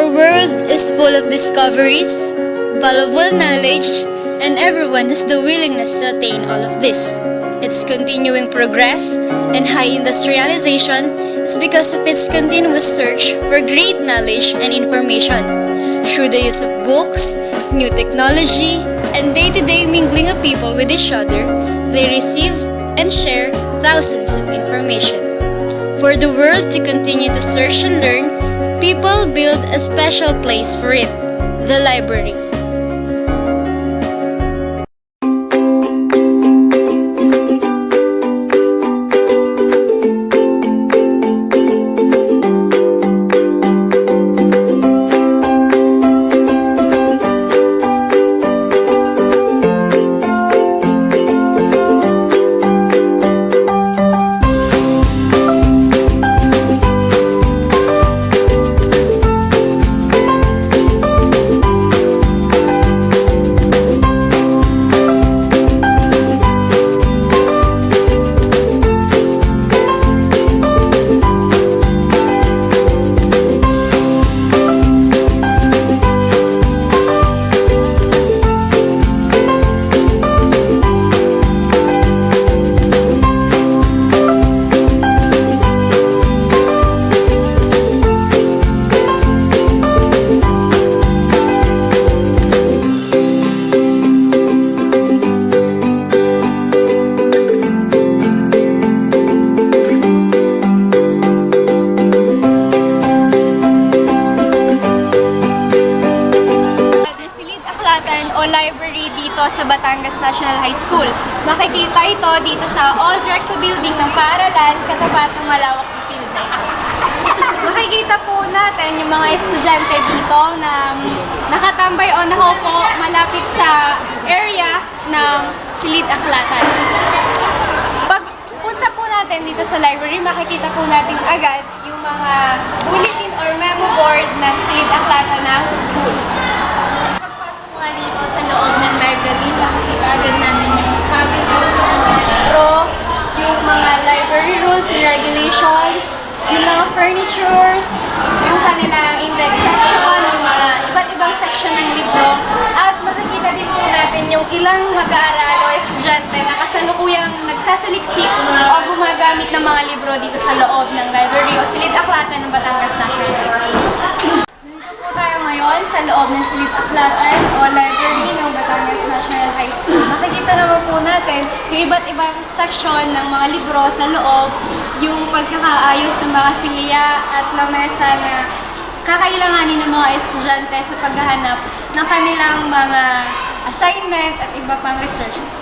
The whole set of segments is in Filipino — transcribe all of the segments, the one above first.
Our world is full of discoveries, valuable knowledge, and everyone has the willingness to attain all of this. Its continuing progress and high industrialization is because of its continuous search for great knowledge and information. Through the use of books, new technology, and day-to-day mingling of people with each other, they receive and share thousands of information. For the world to continue to search and learn, people build a special place for it, the library. O library dito sa Batangas National High School. Makikita ito dito sa Old Recto Building ng Paaralan, katapat ng malawak na field na ito. Makikita po natin yung mga estudyante dito na nakatambay o nakaupo malapit sa area ng Silid Aklatan. Pag punta po natin dito sa library, makikita po natin agad yung mga bulletin or memo board ng Silid Aklatan ng school. Dito sa loob ng library, makikita agad namin yung cabinet, libro, yung mga library rules and regulations, yung mga furnitures, yung kanilang index section, yung mga iba't ibang section ng libro, at makikita din po natin yung ilang mag-aaral o estudyante na kasalukuyang nagsasaliksik o gumagamit ng mga libro dito sa loob ng library o Silid Aklatan ng Batangas National High School. Tayo ngayon sa loob ng Silid Aklatan o library ng Batangas National High School. Makikita naman po natin yung iba't ibang section ng mga libro sa loob, yung pagkakaayos ng mga silya at lamesa na kakailanganin ng mga estudyante sa paghahanap ng kanilang mga assignment at iba pang researches.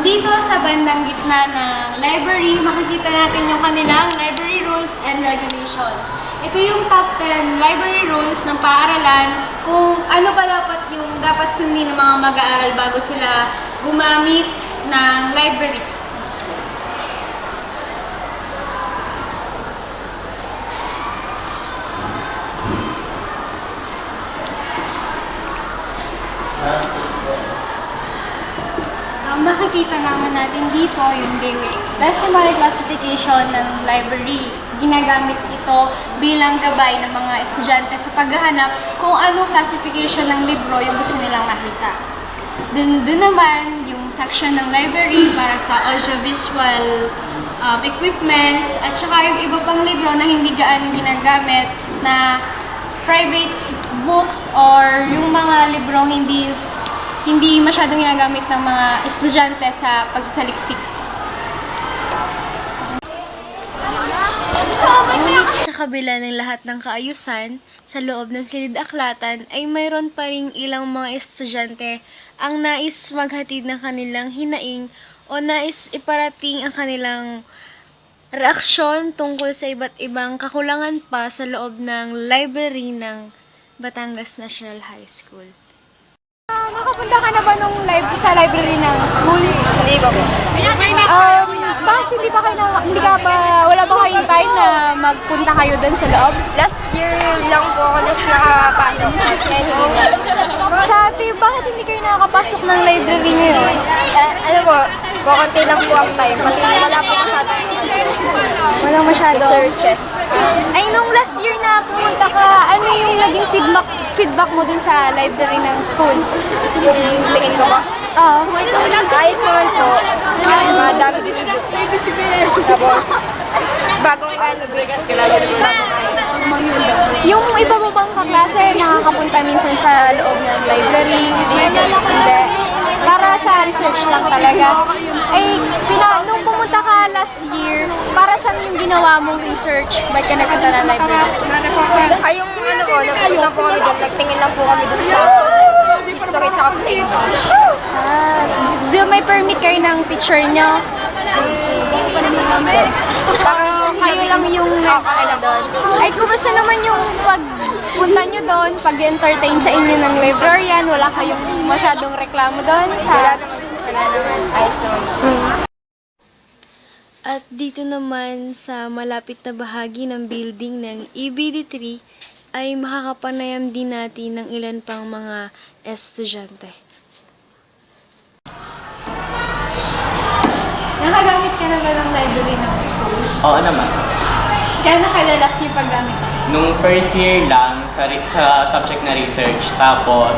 Dito sa bandang gitna ng library, makikita natin yung kanilang library rules and regulations. Ito yung top 10 library rules ng paaralan kung ano ba dapat yung dapat sundin ng mga mag-aaral bago sila gumamit ng library. Makikita naman natin dito yung DEWE. Decimal classification ng library. Ginagamit ito bilang gabay ng mga estudyante sa paghahanap kung anong classification ng libro yung gusto nilang makita. Doon naman yung section ng library para sa audiovisual equipments at saka yung iba pang libro na hindi gaano ginagamit na private books or yung mga librong hindi masyadong ginagamit ng mga estudyante sa pagsasaliksik. Ngunit sa kabila ng lahat ng kaayusan, sa loob ng Silid Aklatan ay mayroon pa ring ilang mga estudyante ang nais maghatid ng kanilang hinaing o nais iparating ang kanilang reaksyon tungkol sa iba't ibang kakulangan pa sa loob ng library ng Batangas National High School. Nakapunta ka na ba sa library ng school? Hindi pa po. Bakit wala ba kayong time na magpunta kayo dun sa loob? Last year lang po ako nakapasok. Kaya hindi na. Sa ate, bakit hindi kayo nakakapasok ng library ngayon? Ano po, kukunti lang po ang time. Pati wala pa masyadong Walang masyado. searches. Ay, nung last year na pumunta ka, ano yung naging feedback mo dun sa library ng school? Yung tingin ko ba? Oo. Ayos naman po. Madami din yung books. Tapos, bagong books. Yung iba mo bang kaklase nakakapunta minsan sa loob ng library? Hindi. Para sa research lang talaga. Ay, nung pumunta ka last year, para saan yung ginawa mong research? Ba't ka nagpunta ng library? Ay, yung ano po, nagpunta po kami doon. Nagtingin lang po kami doon sa history tsaka po sa English. May permit kayo ng teacher nyo? Parang Kayo lang yung ano doon. Ay, kumusta naman yung pagpunta nyo doon, pag-entertain sa inyo ng librarian? Wala kayong masyadong reklamo doon? Wala naman. Ayos naman. At dito naman sa malapit na bahagi ng building ng EBD3 ay makakapanayam din natin ng ilan pang mga estudyante. Nakagamit ka na ba ng library ng school? Oo naman. Kaya nakalalas yung paggamit? Nung first year lang sa subject na research, tapos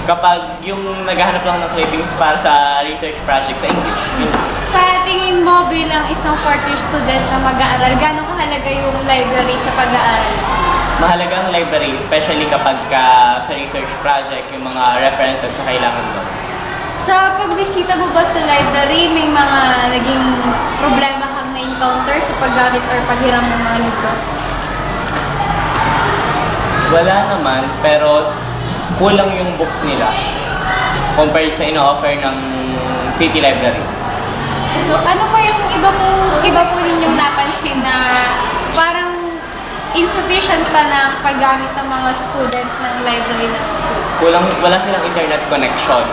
kapag yung naghahanap lang ng clippings para sa research project sa English, yun lang. Sa tingin mo bilang isang fourth year student na mag-aaral, gano'ng kahalaga yung library sa pag-aaral? Mahalaga ang library, especially kapag sa research project, yung mga references na kailangan doon. Sa pagbisita mo ba sa library, may mga naging problema kang na-encounter sa paggamit or paghiram ng mga libro? Wala naman, pero kulang yung books nila compared sa ino-offer ng City Library. So, ano pa yung iba po ninyong napansin na parang insufficient pa ng paggamit ng mga student ng library ng school? Wala silang internet connection.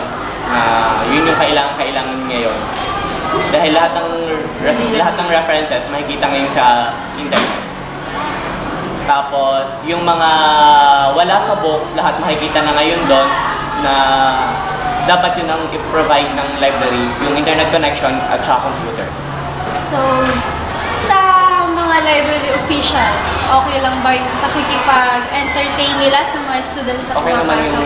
Yun yung kailangan ngayon. Dahil lahat ng references makikita ngayon sa internet. Tapos, yung mga wala sa books, lahat makikita na ngayon doon na dapat yun ang i-provide ng library, yung internet connection at saka computers. So, sa mga library officials, okay lang ba yung pakikipag-entertain nila sa mga students na Okay naman pumapasok?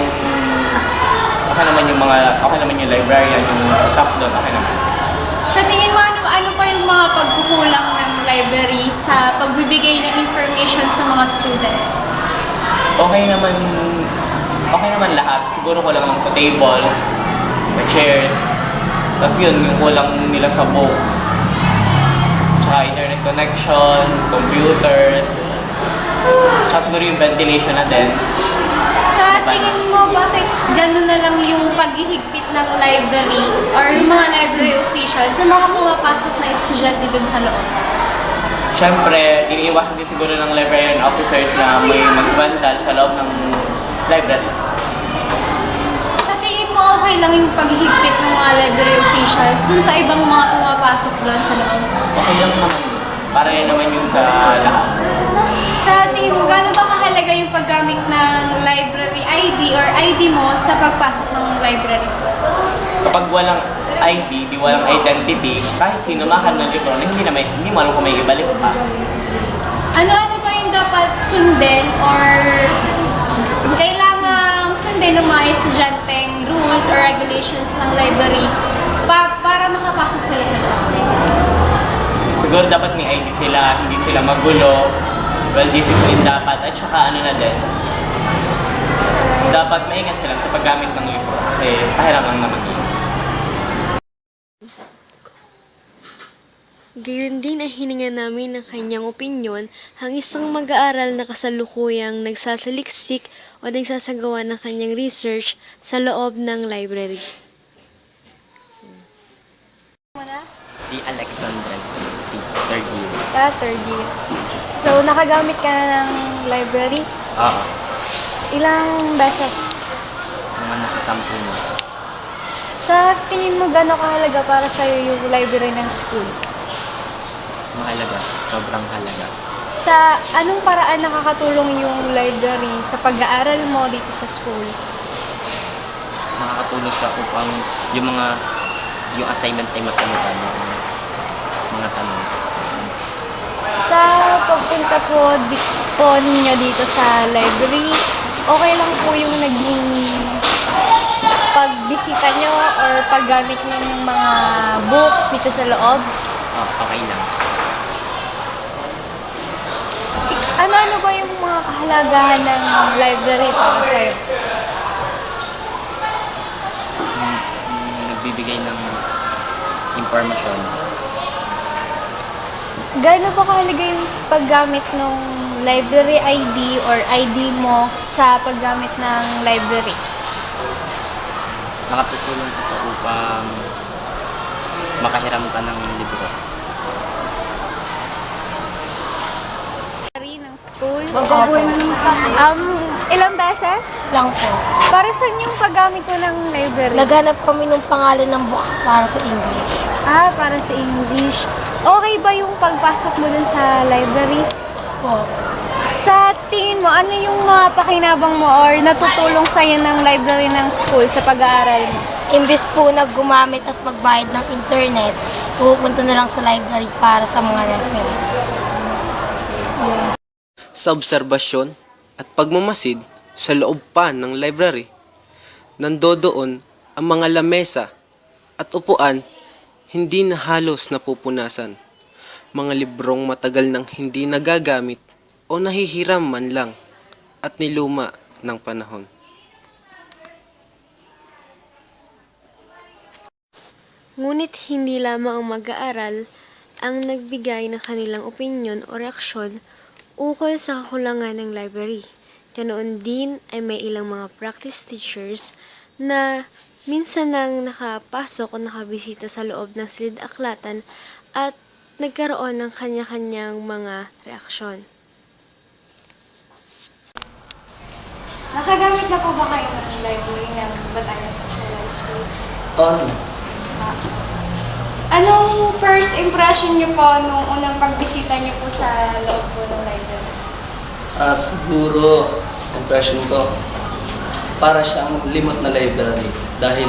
okay naman yung librarian, yung staff doon, okay naman. Sa tingin mo, ano pa yung mga pagkukulang ng library sa pagbibigay ng information sa mga students? Okay naman lahat. Siguro kulang lang sa tables, sa chairs. Tapos yun, yung kulang nila sa books. Tsaka internet connection, computers. Tsaka siguro yung ventilation na din. Sa tingin mo, bakit gano'n na lang yung paghihigpit ng library or yung mga library officials sa mga pumapasok na estudyante dun sa loob? Siyempre, iniiwasan din siguro ng librarian officers na may mag-vandal sa loob ng library. Sa tingin mo, okay lang yung paghihigpit ng mga library officials dun sa ibang mga pumapasok doon sa loob? Okay lang naman. Para rin naman yun sa lahat. Sa tingin mo, gaano ba kahalaga yung paggamit ng library ID or ID mo sa pagpasok ng library? Kapag walang ID, walang identity, kahit sino makan ng libro na hindi mo alam kung may ibalik pa. Ano-ano ba yung dapat sundin or kailangang sundin ng mga estudyanteng rules or regulations ng library para makapasok sila sa loob? Siguro dapat may ID sila, hindi sila magulo, well-disciplined dapat, at saka ano na din, dapat maingat sila sa paggamit ng libro kasi pahiram lang naman yun. Gayon din ay hininga namin ng kanyang opinyon ang isang mag-aaral na kasalukuyang nagsasaliksik o nagsasagawa ng kanyang research sa loob ng library. Si Alexandra, third year. Third year. So, nakagamit ka na ng library? Oo. Ilang beses? Mga nasa 10 na. Sa tingin mo, gano'ng kahalaga para sa'yo yung library ng school? Mahalaga. Sobrang halaga. Sa anong paraan nakakatulong yung library sa pag-aaral mo dito sa school? Nakakatulong siya upang yung assignment ay masagutan yung mga tanong. Sa pagpunta po ninyo dito sa library, okay lang po yung naging pagbisita nyo or paggamit nyo ng mga books dito sa loob? Okay lang. Ano-ano ba yung mga kahalagahan ng library para sa'yo? Nagbibigay ng impormasyon. Gaano ba kahalaga yung paggamit ng library ID or ID mo sa paggamit ng library? Nakatutulong ito upang makahiram ka ng libro. Ng school? Ilang beses? Lang po. Para saan yung paggamit mo ng library? Naghanap kami ng pangalan ng books para sa English. Para sa English. Okay ba yung pagpasok mo dun sa library? Po. Sa tingin mo, ano yung mga pakinabang mo or natutulong sa'yo ng library ng school sa pag-aaral mo? Imbes po na gumamit at magbayad ng internet, pupunta na lang sa library para sa mga reference. Sa obserbasyon at pagmamasid sa loob pa ng library, nandoon ang mga lamesa at upuan hindi na halos napupunasan, mga librong matagal nang hindi nagagamit o nahihiram man lang at niluma ng panahon. Ngunit hindi lamang ang mag-aaral ang nagbigay ng kanilang opinyon o reaksyon ukol sa kakulangan ng library. Ganoon din ay may ilang mga practice teachers na minsan nang nakapasok o nakabisita sa loob ng silid-aklatan at nagkaroon ng kanya-kanyang mga reaksyon. Nakagamit na po ba kayo ng library ng Batangas National High School? Anong first impression niyo po nung unang pagbisita niyo po sa loob po ng library? Siguro, impression ko, para siyang limot na library. Dahil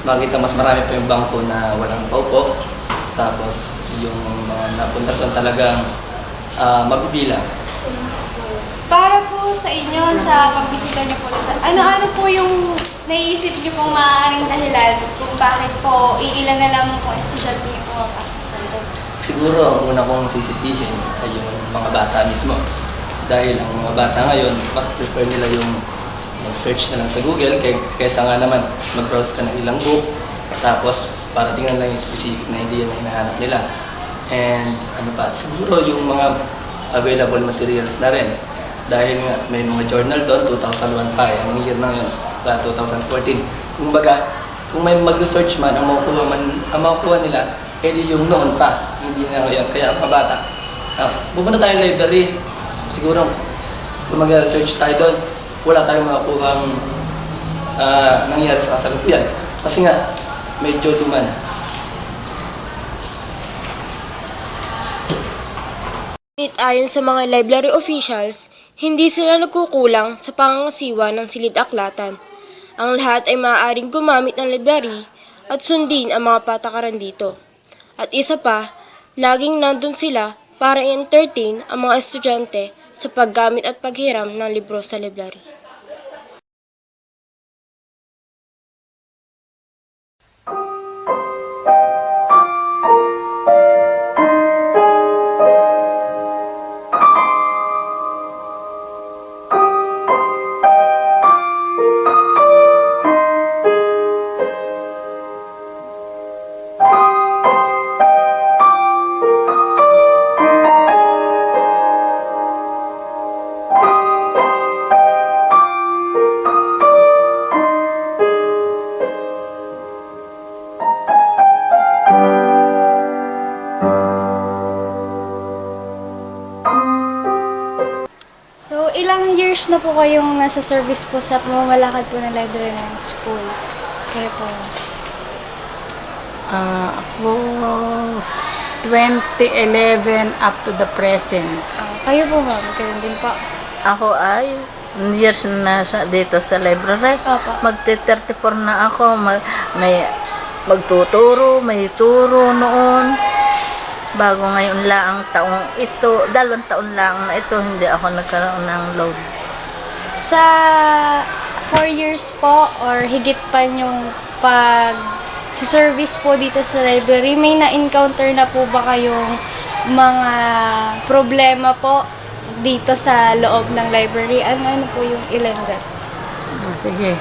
makita mas marami pa yung bangko na walang paupo. Tapos yung mga napunta doon talagang mabibilang. Para po sa inyo, sa pagbisita niyo po sa ano po yung naiisip niyo pong maaaring dahilan kung bakit po iilan na lang po estudyante niyo pumapasok sa loob? Siguro, ang una kong sisisihin ay yung mga bata mismo. Dahil ang mga bata ngayon, mas prefer nila yung mag-search na lang sa Google kaysa nga naman mag-browse ka ng ilang books tapos para tingnan lang yung specific na idea na hinahanap nila. And ano pa, siguro yung mga available materials na rin. Dahil nga may mga journal doon, 2001 pa, ang year na yun, 2014. Kung baga, kung may mag-research man, ang makukuha nila, edi yung noon pa, hindi na ngayon, kaya mabata. Pupunta tayo library, siguro kung mag-research tayo doon, wala tayong makakuhang nangyari sa kasalukuyan. Kasi nga, medyo duman. Ayon sa mga library officials, hindi sila nagkukulang sa pangangasiwa ng silid-aklatan. Ang lahat ay maaaring gumamit ng library at sundin ang mga patakaran dito. At isa pa, laging nandun sila para i-entertain ang mga estudyante sa paggamit at paghiram ng libro sa library. Ilang years na po kayong nasa service po sa pamamalakad po ng library ng school? Kayo po. Ako, 2011 up to the present. Kayo po ma'am, kayo din po. Ako ay years na dito sa library. Opo. Magti-34 na ako. May magtuturo, may turo noon. Bago ngayon lang taong ito, 2 taon lang na ito, hindi ako nagkaroon ng load. Sa 4 years po or higit pa yung si service po dito sa library, may na-encounter na po ba kayong mga problema po dito sa loob ng library? Ano po yung ilan dyan? Sige.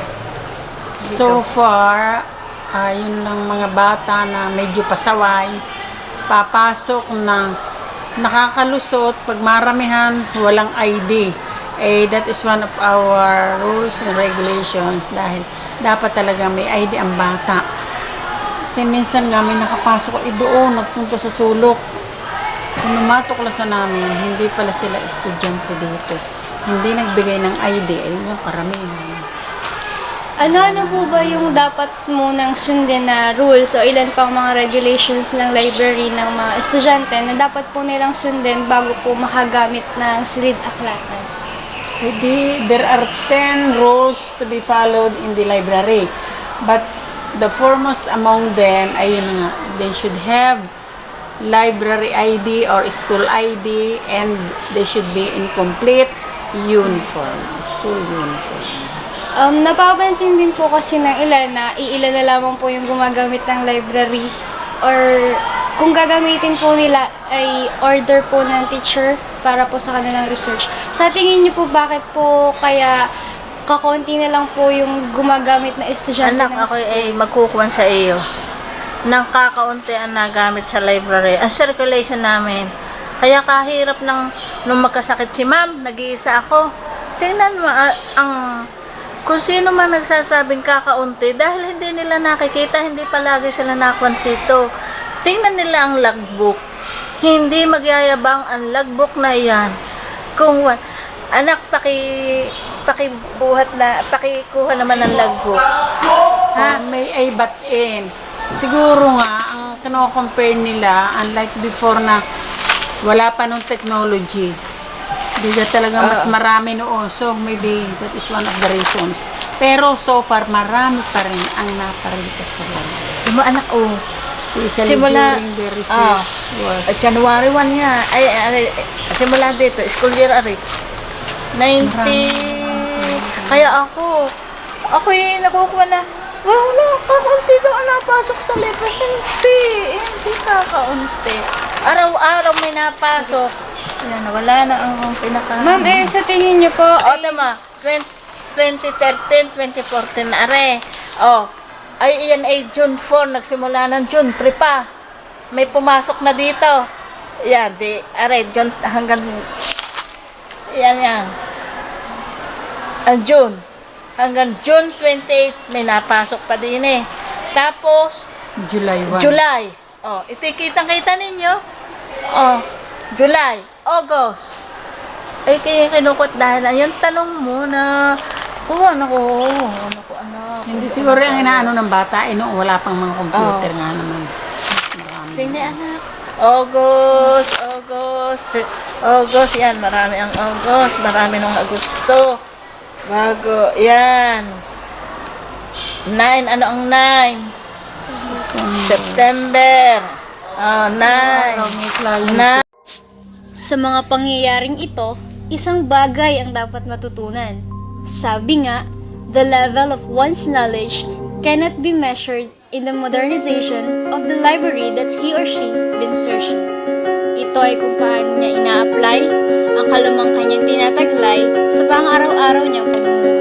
So far, yun lang mga bata na medyo pasaway, papasok ng nakakalusot, pag maramihan, walang ID. That is one of our rules and regulations dahil dapat talaga may ID ang bata. Kasi minsan nga may nakapasok doon, nagpunta sa sulok. Kung numatuklasan namin, hindi pala sila estudyante dito. Hindi nagbigay ng ID, ayun yung karamihan. Ano po ba yung dapat munang sundin na rules o ilan pang mga regulations ng library ng mga estudyante na dapat po nilang sundin bago po makagamit ng silid-aklatan? There are 10 rules to be followed in the library. But the foremost among them ay they should have library ID or school ID and they should be in complete uniform, school uniform. Napapansin din po kasi ng ilan na iilan na lamang po yung gumagamit ng library or kung gagamitin po nila ay order po ng teacher para po sa kanilang research. Sa tingin niyo po bakit po kaya kakonti na lang po yung gumagamit na estudyante Anak, ng ako ay magkukuhan sa iyo. Nang kakaunti ang nagamit sa library. Ang circulation namin. Kaya kahirap nung magkasakit si ma'am, nag-iisa ako. Tingnan mo, kung sino man nagsasabing kakaunti, dahil hindi nila nakikita, hindi palagi sila nakwantito. Tingnan nila ang logbook. Hindi magyayabang ang logbook na yan. Kung anak, pakikuha naman ng logbook. May ay batin. Siguro nga, ang kino-compare nila, unlike before na wala pa nung technology, Diga talaga mas marami noon. So maybe that is one of the reasons. Pero so far, marami pa rin ang naparito sa laro. Diba anak, Especially during the research work. January 1 niya. Simula dito, school year ari. 90. Kaya ako nakukuha na, wala, kakaunti daw ang napasok sa libre. Hindi kakaunti. Araw-araw may napasok. Yan, wala na ang pinaka... Ma'am, sa tingin niyo po tama. 2013, 2014 na are. Ay, iyan ay June 4, nagsimula ng June 3 pa. May pumasok na dito. Yan, June hanggang... Yan. Ang June. Hanggang June 28, may napasok pa din eh. Tapos, July 1. July. Ito kitang-kita ninyo. July, August. Ay, kaya kinukot dahil yung tanong mo na, anak. Hindi siguro ang inaano ng bata, wala pang mga computer nga naman. Sige, anak. August, yan, marami ang August, marami nung Agosto. Bago, yan. 9, ano ang 9? September. 9. Sa mga pangyayaring ito, isang bagay ang dapat matutunan. Sabi nga, the level of one's knowledge cannot be measured in the modernization of the library that he or she been searching. Ito ay kung paano niya ina-apply ang kalamang kanyang tinataglay sa pang-araw-araw niyang pamumuhay.